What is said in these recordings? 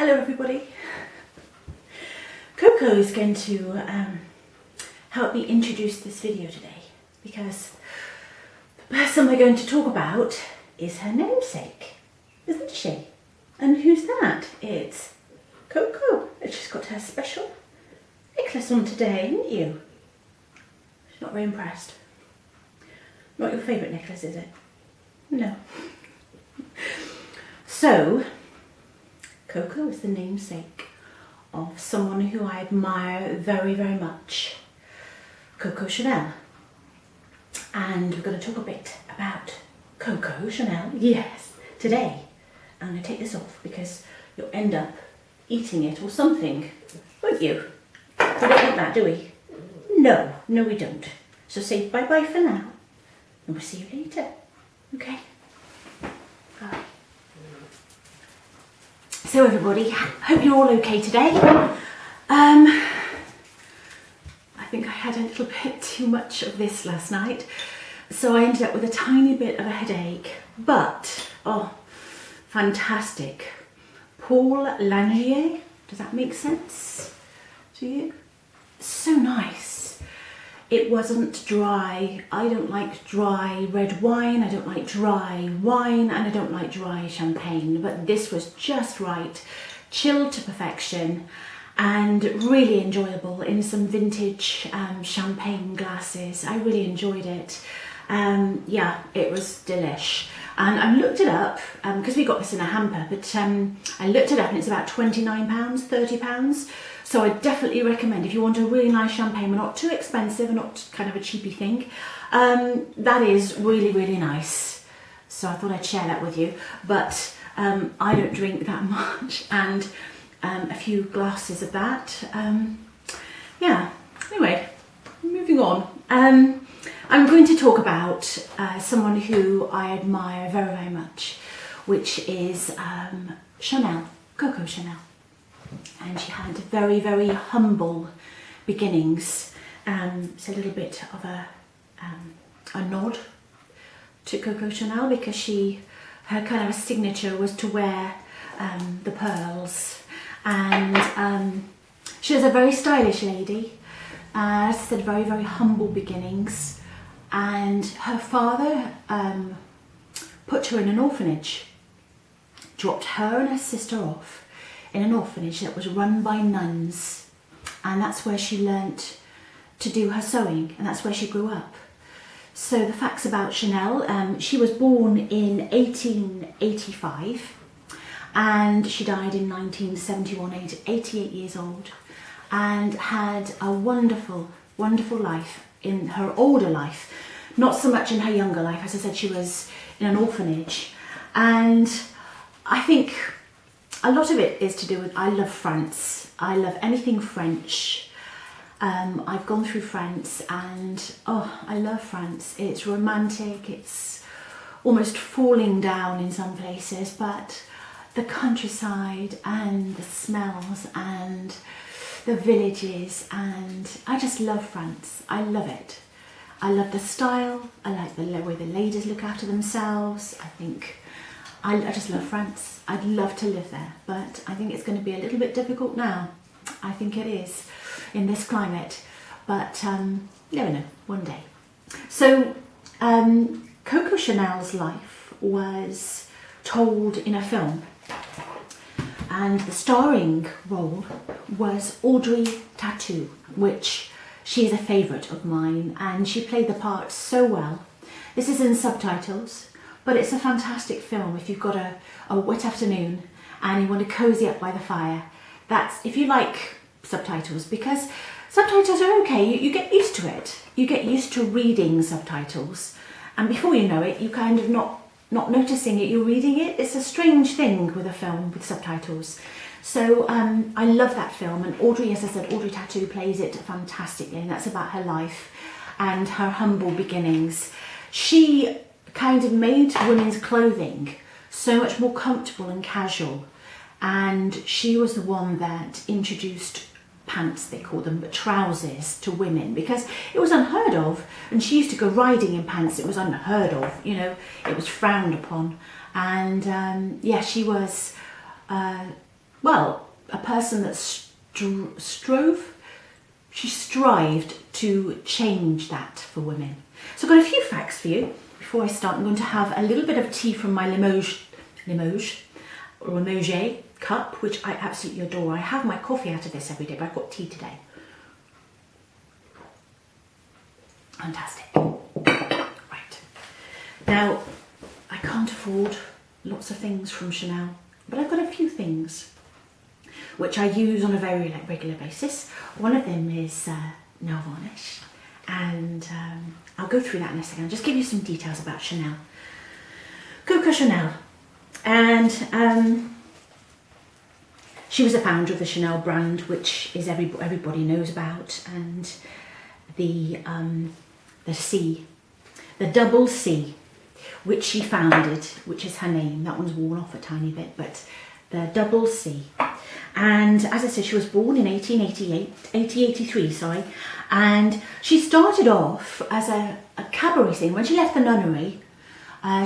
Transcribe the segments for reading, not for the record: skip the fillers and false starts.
Hello everybody. Coco is going to help me introduce this video today because the person we're going to talk about is her namesake, isn't she? And who's that? It's Coco. And she's got her special necklace on today, haven't you? She's not very impressed. Not your favourite necklace, is it? No. So, Coco is the namesake of someone who I admire very, very much, Coco Chanel. And we're going to talk a bit about Coco Chanel, yes, today. I'm going to take this off because you'll end up eating it or something, won't you? We don't want that, do we? No, we don't. So say bye-bye for now, and we'll see you later, okay? Bye. So everybody, hope you're all okay today. I think I had a little bit too much of this last night, so I ended up with a tiny bit of a headache, but, oh, fantastic. Paul Langier, does that make sense to you? So nice. It wasn't dry. I don't like dry red wine, I don't like dry wine, and I don't like dry champagne, but this was just right, chilled to perfection, and really enjoyable in some vintage champagne glasses. I really enjoyed it. Yeah, it was delish. And I looked it up, because we got this in a hamper, but I looked it up and it's about £29, £30. So I definitely recommend if you want a really nice champagne, but not too expensive and not kind of a cheapy thing. That is really, really nice. So I thought I'd share that with you. But I don't drink that much, and a few glasses of that. Yeah, anyway, moving on. I'm going to talk about someone who I admire very, very much, which is Chanel, Coco Chanel. And she had very, very humble beginnings. It's a little bit of a nod to Coco Chanel because her kind of signature was to wear the pearls. And she was a very stylish lady. As I said, very, very humble beginnings. And her father put her in an orphanage, dropped her and her sister off in an orphanage that was run by nuns, and that's where she learnt to do her sewing, and that's where she grew up. So the facts about Chanel, she was born in 1885 and she died in 1971, 88 years old, and had a wonderful, wonderful life in her older life, not so much in her younger life. As I said, she was in an orphanage, and I think a lot of it is to do with, I love France. I love anything French. I've gone through France and, oh, I love France. It's romantic, it's almost falling down in some places, but the countryside and the smells and the villages, and I just love France. I love it. I love the style. I like the way the ladies look after themselves. I just love France. I'd love to live there, but I think it's going to be a little bit difficult now. I think it is in this climate, but never know, one day. So Coco Chanel's life was told in a film, and the starring role was Audrey Tautou, which she is a favourite of mine, and she played the part so well. This is in subtitles, but it's a fantastic film if you've got a wet afternoon and you want to cosy up by the fire. That's if you like subtitles, because subtitles are okay, you get used to it. You get used to reading subtitles, and before you know it, you kind of not noticing it, you're reading it. It's a strange thing with a film with subtitles. So I love that film, and Audrey, as I said, Audrey Tautou plays it fantastically, and that's about her life and her humble beginnings. She kind of made women's clothing so much more comfortable and casual, and she was the one that introduced pants, they call them, but trousers to women, because it was unheard of, and she used to go riding in pants. It was unheard of, you know, it was frowned upon. And yeah, she was well, a person that she strived to change that for women. So I've got a few facts for you. Before I start, I'm going to have a little bit of tea from my Limoges cup, which I absolutely adore. I have my coffee out of this every day, but I've got tea today. Fantastic. Right. Now, I can't afford lots of things from Chanel, but I've got a few things which I use on a very regular basis. One of them is nail varnish, and I'll go through that in a second. I'll just give you some details about Chanel. Coco Chanel, and she was the founder of the Chanel brand, which is everybody knows about, and the C, the double C, which she founded, which is her name. That one's worn off a tiny bit, but the double C. And as I said, she was born in 1883, sorry, and she started off as a cabaret singer. When she left the nunnery,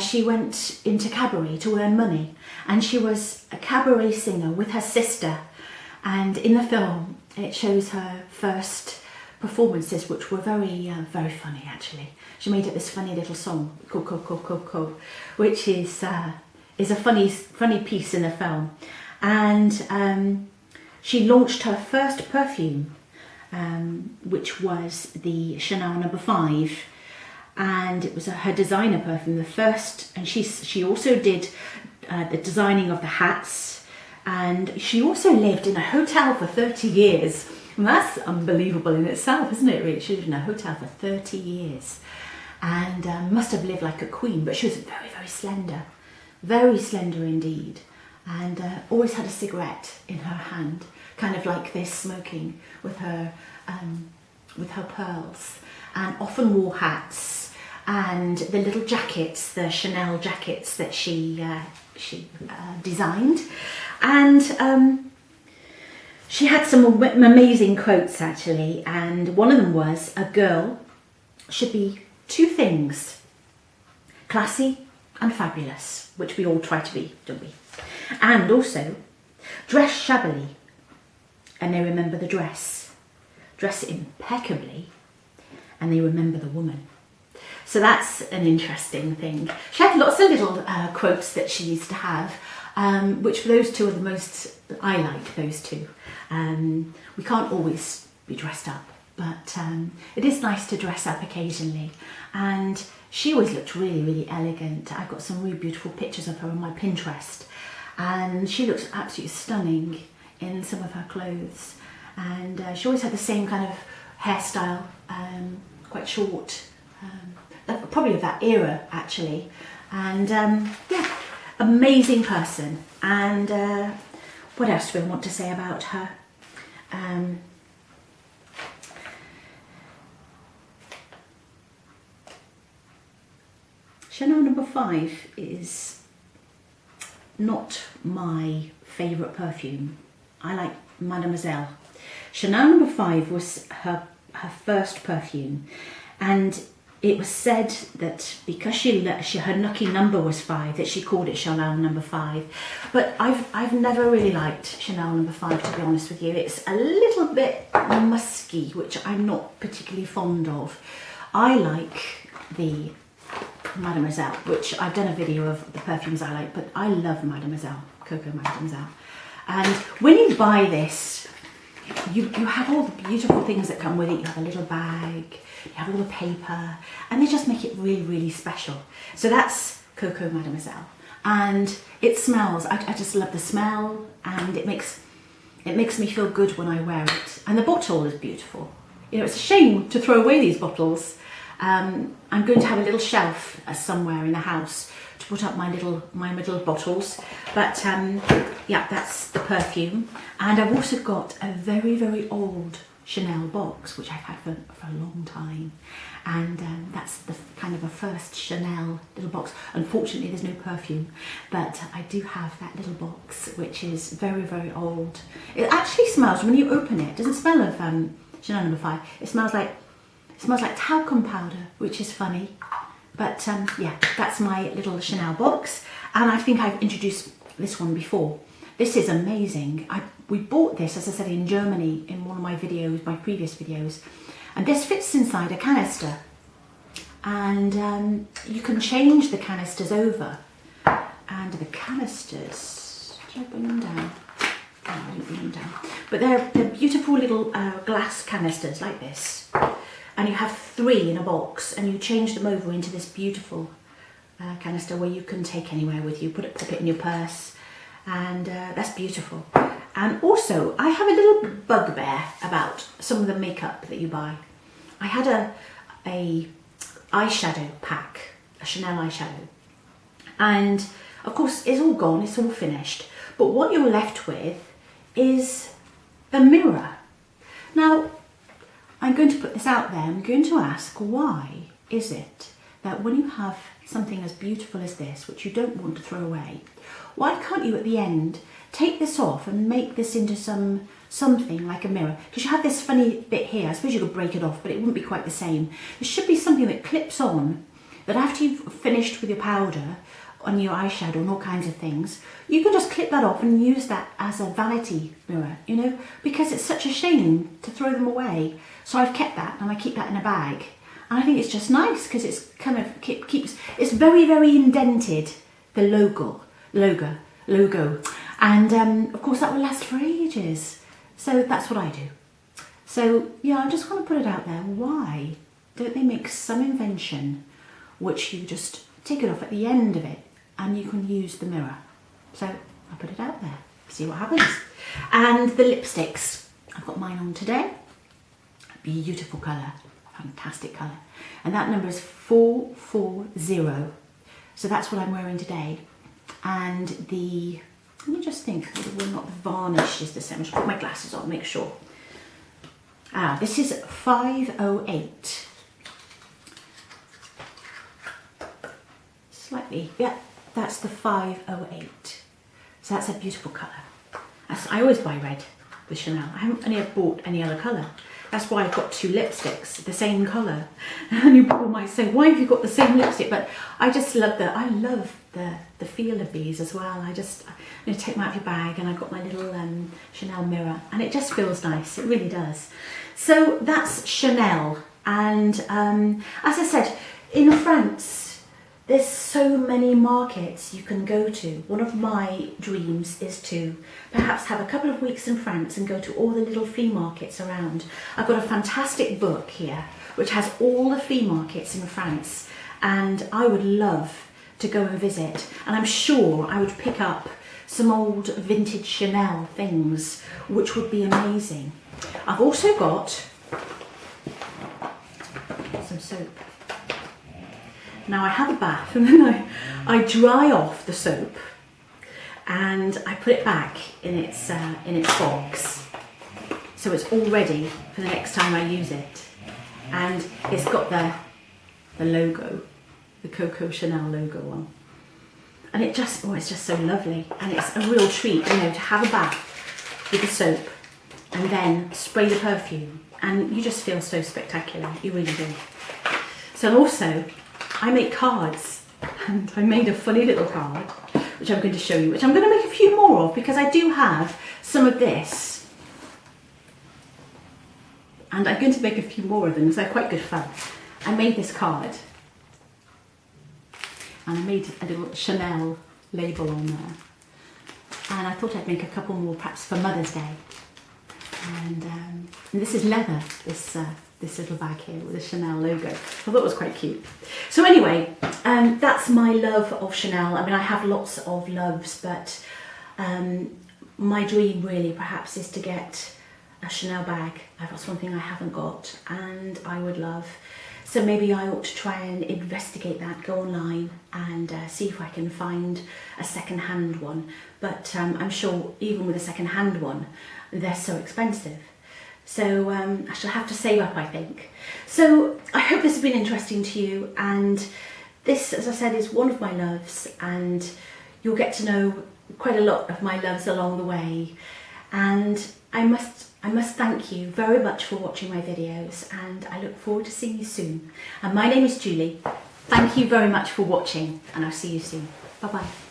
she went into cabaret to earn money, and she was a cabaret singer with her sister. And in the film, it shows her first performances, which were very funny actually. She made up this funny little song, COCO COCO, which is a funny piece in the film. And she launched her first perfume, which was the Chanel No. 5, and it was her designer perfume, the first. And she also did the designing of the hats, and she also lived in a hotel for 30 years. And that's unbelievable in itself, isn't it, really? She lived in a hotel for 30 years and must have lived like a queen, but she was very slender indeed, and always had a cigarette in her hand, kind of like this, smoking with her pearls, and often wore hats and the little jackets, the Chanel jackets that she designed. And she had some amazing quotes actually, and one of them was, a girl should be two things, classy and fabulous, which we all try to be, don't we? And also, dress shabbily, and they remember the dress. Dress impeccably, and they remember the woman. So that's an interesting thing. She had lots of little quotes that she used to have, which those two are the most, I like those two. We can't always be dressed up, but it is nice to dress up occasionally. And she always looked really elegant. I've got some really beautiful pictures of her on my Pinterest, and she looks absolutely stunning in some of her clothes. And she always had the same kind of hairstyle, quite short, probably of that era actually. And yeah, amazing person. And what else do I want to say about her? Chanel No. 5 is not my favourite perfume. I like Mademoiselle. Chanel No. 5 was her first perfume, and it was said that because her lucky number was 5, that she called it Chanel No. 5. But I've never really liked Chanel No. 5, to be honest with you. It's a little bit musky, which I'm not particularly fond of. I like the Mademoiselle, which I've done a video of the perfumes I like, but I love Mademoiselle, Coco Mademoiselle. And when you buy this, you have all the beautiful things that come with it. You have a little bag, you have all the paper, and they just make it really special. So that's Coco Mademoiselle, and it smells, I just love the smell, and it makes me feel good when I wear it. And the bottle is beautiful. You know, it's a shame to throw away these bottles. I'm going to have a little shelf somewhere in the house to put up my little bottles. But yeah, that's the perfume. And I've also got a very old Chanel box, which I've had for a long time. And that's the kind of a first Chanel little box. Unfortunately, there's no perfume, but I do have that little box, which is very old. It actually smells, when you open it doesn't smell of Chanel No. 5. It smells like talcum powder, which is funny. But yeah, that's my little Chanel box. And I think I've introduced this one before. This is amazing. We bought this, as I said, in Germany in one of my videos, my previous videos. And this fits inside a canister. And you can change the canisters over. And the canisters, did I bring them down? No, I didn't bring them down. But they're beautiful little glass canisters like this. And you have 3 in a box, and you change them over into this beautiful canister where you can take anywhere with you, pop it in your purse, and that's beautiful. And also, I have a little bugbear about some of the makeup that you buy. I had a eyeshadow pack, a Chanel eyeshadow, and of course it's all gone, it's all finished, but what you're left with is the mirror. Now, I'm going to put this out there. I'm going to ask, why is it that when you have something as beautiful as this, which you don't want to throw away, why can't you at the end take this off and make this into something like a mirror? Because you have this funny bit here. I suppose you could break it off, but it wouldn't be quite the same. There should be something that clips on, that after you've finished with your powder on your eyeshadow and all kinds of things, you can just clip that off and use that as a vanity mirror, you know, because it's such a shame to throw them away. So I've kept that, and I keep that in a bag. And I think it's just nice because it's kind of keeps, it's very, very indented, the logo. And of course that will last for ages. So that's what I do. So yeah, I just want to put it out there. Why don't they make some invention which you just take it off at the end of it and you can use the mirror? So I'll put it out there, see what happens. And the lipsticks, I've got mine on today. Beautiful colour, fantastic colour. And that number is 440. So that's what I'm wearing today. And the, let me just think whether or not the varnish is the same. I'll just put my glasses on, make sure. This is 508. Slightly, yeah, that's the 508. So that's a beautiful colour. I always buy red with Chanel. I haven't any bought any other colour. That's why I've got 2 lipsticks, the same colour. And you people might say, why have you got the same lipstick? But I just love I love the feel of these as well. I just, you know, take them out of your bag, and I've got my little Chanel mirror, and it just feels nice. It really does. So that's Chanel. And as I said, in France, there's so many markets you can go to. One of my dreams is to perhaps have a couple of weeks in France and go to all the little flea markets around. I've got a fantastic book here which has all the flea markets in France, and I would love to go and visit. And I'm sure I would pick up some old vintage Chanel things, which would be amazing. I've also got some soap. Now I have a bath, and then I dry off the soap, and I put it back in its box, so it's all ready for the next time I use it. And it's got the logo, the COCO CHANEL logo on, and it just, oh, it's just so lovely. And it's a real treat, you know, to have a bath with the soap and then spray the perfume, and you just feel so spectacular. You really do. So also, I make cards, and I made a funny little card, which I'm going to show you, which I'm going to make a few more of, because I do have some of this. And I'm going to make a few more of them, because they're quite good fun. I made this card, and I made a little Chanel label on there. And I thought I'd make a couple more, perhaps for Mother's Day. And this is leather, this little bag here with a Chanel logo. I thought it was quite cute. So anyway, that's my love of Chanel. I mean, I have lots of loves, but my dream really perhaps is to get a Chanel bag. That's one thing I haven't got, and I would love. So maybe I ought to try and investigate that, go online and see if I can find a second-hand one. But I'm sure even with a second-hand one, they're so expensive. So I shall have to save up, I think. So I hope this has been interesting to you, and this, as I said, is one of my loves, and you'll get to know quite a lot of my loves along the way. And I must thank you very much for watching my videos, and I look forward to seeing you soon. And my name is Julie. Thank you very much for watching, and I'll see you soon. Bye-bye.